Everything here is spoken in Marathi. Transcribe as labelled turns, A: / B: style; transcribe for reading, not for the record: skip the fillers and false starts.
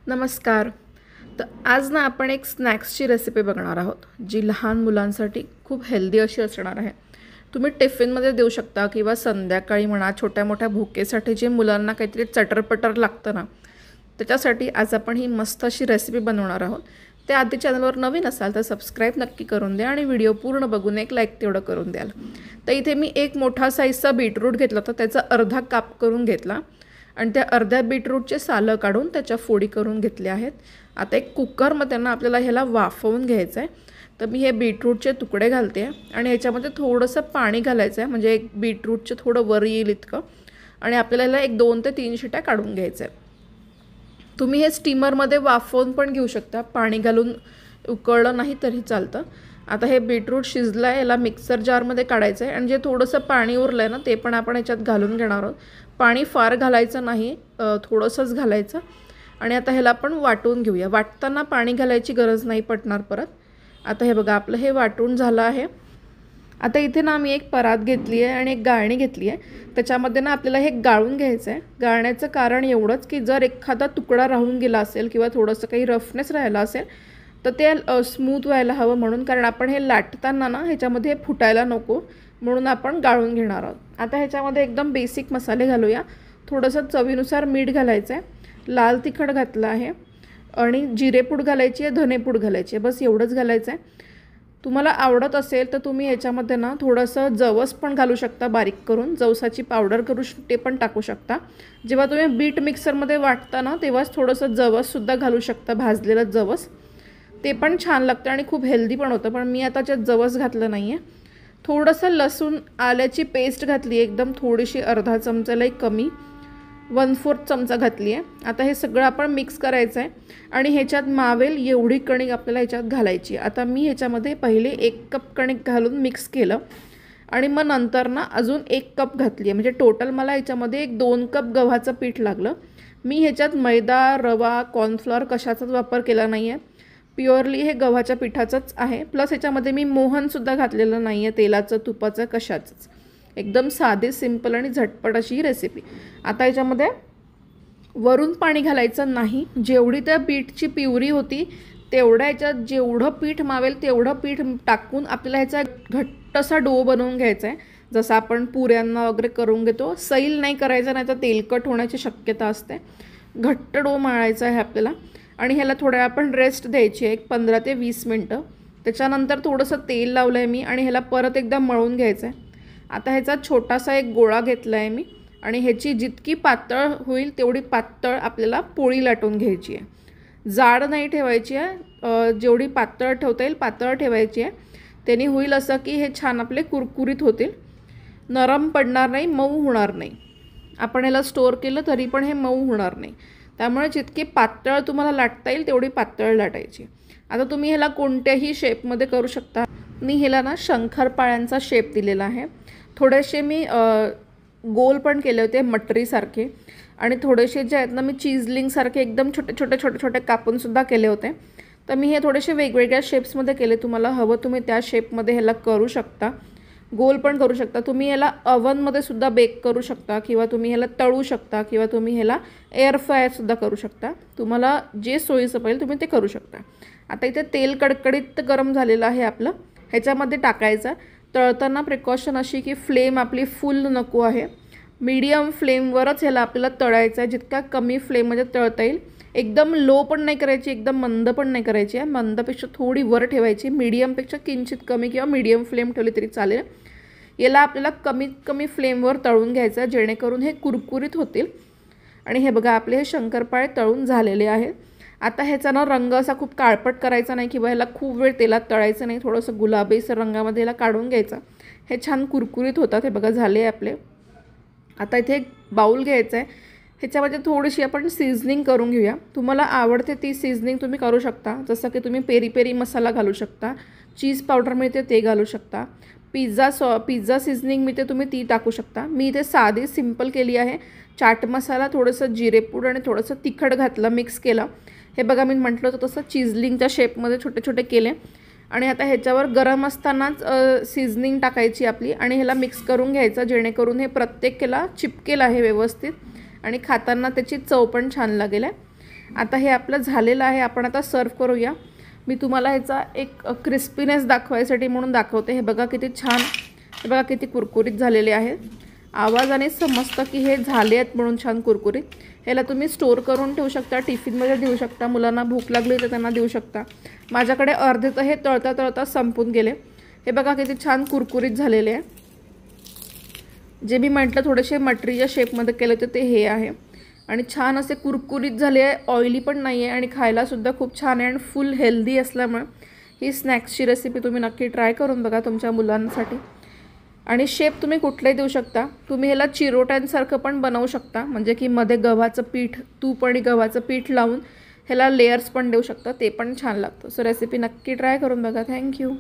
A: नमस्कार. तर आज ना आपण एक स्नॅक्सची रेसिपी बघणार आहोत जी लहान मुलांसाठी खूप हेल्दी अशी असणार आहे. तुम्ही टिफिनमध्ये देऊ शकता किंवा संध्याकाळी म्हणा छोट्या मोठ्या भुकेसाठी जे मुलांना काहीतरी चटरपटर लागतं ना त्याच्यासाठी आज आपण ही मस्त अशी रेसिपी बनवणार आहोत. त्या आधी चॅनलवर नवीन असाल तर सबस्क्राईब नक्की करून द्या आणि व्हिडिओ पूर्ण बघून एक लाईक तेवढं करून द्याल. तर इथे मी एक मोठा साईजचा बीटरूट घेतला तर त्याचा अर्धा काप करून घेतला आणि त्या अर्ध्या बीटरूटचे सालं काढून त्याच्या फोडी करून घेतल्या आहेत. आता एक कुकरमध्ये ना आपल्याला ह्याला वाफवून घ्यायचं आहे. तर मी हे बीटरूटचे तुकडे घालते आणि ह्याच्यामध्ये थोडंसं पाणी घालायचं आहे म्हणजे एक बीटरूटचे थोडं वर येईल इतकं आणि आपल्याला ह्याला एक 2 ते 3 शिट्या काढून घ्यायचं आहे. तुम्ही हे स्टीमरमध्ये वाफवून पण घेऊ शकता, पाणी घालून उकळलं नाही तरी चालतं. आता हे बीटरूट शिजलं आहे, याला मिक्सर जारमध्ये काढायचं आहे आणि जे थोडंसं पाणी उरलं आहे ना ते पण आपण याच्यात घालून घेणार आहोत. पाणी फार घालायचं नाही, थोडंसंच घालायचं आणि आता ह्याला आपण वाटून घेऊया. वाटताना पाणी घालायची गरज नाही पडणार परत. आता हे बघा आपलं हे वाटून झालं आहे. आता इथे ना मी एक परात घेतली आहे आणि एक गाळणी घेतली आहे. त्याच्यामध्ये ना आपल्याला हे गाळून घ्यायचं आहे. गाळण्याचं कारण एवढंच की जर एखादा तुकडा राहून गेला असेल किंवा थोडंसं काही रफनेस राहिला असेल तर ते स्मूथ व्हायला हवं म्हणून, कारण आपण हे लाटताना ना ह्याच्यामध्ये फुटायला नको म्हणून आपण गाळून घेणार आहोत. आता ह्याच्यामध्ये एकदम बेसिक मसाले घालूया. थोडंसं चवीनुसार मीठ घालायचं आहे, लाल तिखट घातलं आहे आणि जिरेपूड घालायची आहे, धनेपूड घालायची आहे, बस एवढंच घालायचं आहे. तुम्हाला आवडत असेल तर तुम्ही ह्याच्यामध्ये ना थोडंसं जवस पण घालू शकता, बारीक करून जवसाची पावडर करू ते पण टाकू शकता. जेव्हा तुम्ही बीट मिक्सरमध्ये वाटता ना तेव्हाच थोडंसं जवससुद्धा घालू शकता, भाजलेलं जवस, ते पण छान लागतं आणि खूप हेल्दी पण होतं. पण मी आता त्यात जवस घातलं नाही आहे. थोडंसं लसूण आल्याची पेस्ट घातली आहे, एकदम थोडीशी, अर्धा चमचालाही कमी, 1/4 चमचा घातली आहे. आता हे सगळं आपण मिक्स करायचं आहे आणि ह्याच्यात मावेल एवढी कणिक आपल्याला ह्याच्यात घालायची. आता मी ह्याच्यामध्ये पहिले 1 कप कणिक घालून मिक्स केलं आणि मग नंतर ना अजून 1 कप घातली आहे, म्हणजे टोटल मला ह्याच्यामध्ये 2 कप गव्हाचं पीठ लागलं. मी ह्याच्यात मैदा, रवा, कॉर्नफ्लॉवर कशाचाच वापर केला नाही आहे. प्युअरली हे गव्हाच्या पिठाचंच आहे. प्लस ह्याच्यामध्ये मी मोहनसुद्धा घातलेलं नाही आहे, तेलाचं, तुपाचं, कशाचंच. एकदम साधी, सिंपल आणि झटपट अशी ही रेसिपी. आता ह्याच्यामध्ये वरून पाणी घालायचं नाही. जेवढी त्या पीठची प्युरी होती तेवढ्या ह्याच्यात जेवढं पीठ मावेल तेवढं पीठ टाकून आपल्याला ह्याचा घट्टसा डो बनवून घ्यायचा आहे, जसं आपण पुऱ्यांना वगैरे करून घेतो. सैल नाही करायचं, नाही तर तेलकट होण्याची शक्यता असते. घट्ट डो मळायचा आहे आपल्याला आणि ह्याला थोड्या आपण रेस्ट द्यायची आहे, एक 15 ते 20 मिनटं. त्याच्यानंतर थोडंसं तेल लावलं आहे मी आणि ह्याला परत एकदा मळून घ्यायचं आहे. आता ह्याचा छोटासा एक गोळा घेतला आहे मी आणि ह्याची जितकी पातळ होईल तेवढी पातळ आपल्याला पोळी लाटून घ्यायची आहे. जाड नाही ठेवायची आहे, जेवढी पातळ ठेवता येईल पातळ ठेवायची आहे. त्याने होईल असं की हे छान आपले कुरकुरीत होतील, नरम पडणार नाही, मऊ होणार नाही. आपण ह्याला स्टोअर केलं तरी पण हे मऊ होणार नाही. त्यामुळे जितकी पातळ तुम्हाला लाटता येईल तेवढी पातळ लाटायची. आता तुम्ही ह्याला कोणत्याही शेपमध्ये करू शकता. मी ह्याला ना शंकरपाळ्यांचा शेप दिलेला आहे. थोडेसे मी गोल पण केले होते मटरीसारखे आणि थोडेसे जे आहेत ना मी चीजलिंगसारखे एकदम छोटे छोटे छोटे छोटे कापूनसुद्धा केले होते. तर मी हे थोडेसे वेगवेगळ्या शेप्समध्ये केले. तुम्हाला हवं तुम्ही त्या शेपमध्ये ह्याला करू शकता, गोल पण करू शकता. तुम्ही ह्याला अवनमध्ये सुद्धा बेक करू शकता किंवा तुम्ही ह्याला तळू शकता किंवा तुम्ही ह्याला एअर फ्रायसुद्धा करू शकता. तुम्हाला जे सोयीचं पाहिजे तुम्ही ते करू शकता. आता इथे तेल कडकडीत गरम झालेलं आहे आपलं, ह्याच्यामध्ये टाकायचं. तळताना प्रिकॉशन अशी की फ्लेम आपली फुल नको आहे, मीडियम फ्लेमवरच ह्याला आपल्याला तळायचं आहे. जितका कमी फ्लेममध्ये तळता येईल. एकदम लो पण नाही करायची, एकदम मंद पण नाही करायची आहे. मंदपेक्षा थोडी वर ठेवायची, मीडियमपेक्षा किंचित कमी किंवा मीडियम फ्लेम ठेवली तरी चालेल. याला आपल्याला कमीत कमी फ्लेमवर तळून घ्यायचं आहे जेणेकरून हे कुरकुरीत होतील. आणि हे बघा आपले हे शंकरपाळे तळून झालेले आहेत. आता ह्याचा ना रंग असा खूप काळपट करायचा नाही किंवा ह्याला खूप वेळ तेलात तळायचं नाही, थोडंसं गुलाबीसर रंगामध्ये ह्याला काढून घ्यायचं. हे छान कुरकुरीत होतात. हे बघा झाले आपले. आता इथे एक बाऊल घ्यायचं आहे, ह्याच्यामध्ये थोडीशी आपण सीझनिंग करून घेऊया. तुम्हाला आवडते ती सीझनिंग तुम्ही करू शकता, जसं की तुम्ही पेरी पेरी मसाला घालू शकता, चीज पावडर मिळते ते घालू शकता, पिझ्झा सीझनिंग मिळते तुम्ही ती टाकू शकता. मी इथे साधी सिंपल केली आहे. चाट मसाला, थोडंसं जिरेपूड आणि थोडंसं तिखट घातलं, मिक्स केलं. हे बघा मी म्हटलं होतं तसं चिजलिंगच्या शेपमध्ये छोटे छोटे केले आणि आता ह्याच्यावर गरम असतानाच सीझनिंग टाकायची आपली आणि ह्याला मिक्स करून घ्यायचं जेणेकरून हे प्रत्येकाला चिपकेल आहे व्यवस्थित आणि खाताना त्याची चव पण छान लागेल आहे. आता हे आपलं झालेलं आहे. आपण आता सर्व करूया. मी तुम्हाला ह्याचा एक क्रिस्पीनेस दाखवायसाठी म्हणून दाखवते. हे बघा किती छान, हे बघा किती कुरकुरीत झालेले आहेत. आवाजाने समजतं की हे झाले आहेत म्हणून छान कुरकुरीत. ह्याला तुम्ही स्टोर करून ठेवू शकता, टिफिनमध्ये देऊ शकता, मुलांना भूक लागली तर त्यांना देऊ शकता. माझ्याकडे अर्धे तर हे तळता तळता संपून गेले. हे बघा किती छान कुरकुरीत झालेले आहे. जे मी म्हटलं थोडेसे मटरीच्या शेपमध्ये केले होते ते हे आहे. आणि छान असे कुरकुरीत झाले आहे, ऑइली पण नाही आहे आणि खायलासुद्धा खूप छान आहे आणि फुल हेल्दी असल्यामुळे ही स्नॅक्सची रेसिपी तुम्ही नक्की ट्राय करून बघा तुमच्या मुलांसाठी. आणि शेप तुम्ही कुठलाही देऊ शकता. तुम्ही ह्याला चिरोट्यांसारखं पण बनवू शकता, म्हणजे की मध्ये गव्हाचं पीठ, तूप आणि गव्हाचं पीठ लावून ह्याला लेयर्स पण देऊ शकता, ते पण छान लागतं. सो रेसिपी नक्की ट्राय करून बघा. थँक्यू.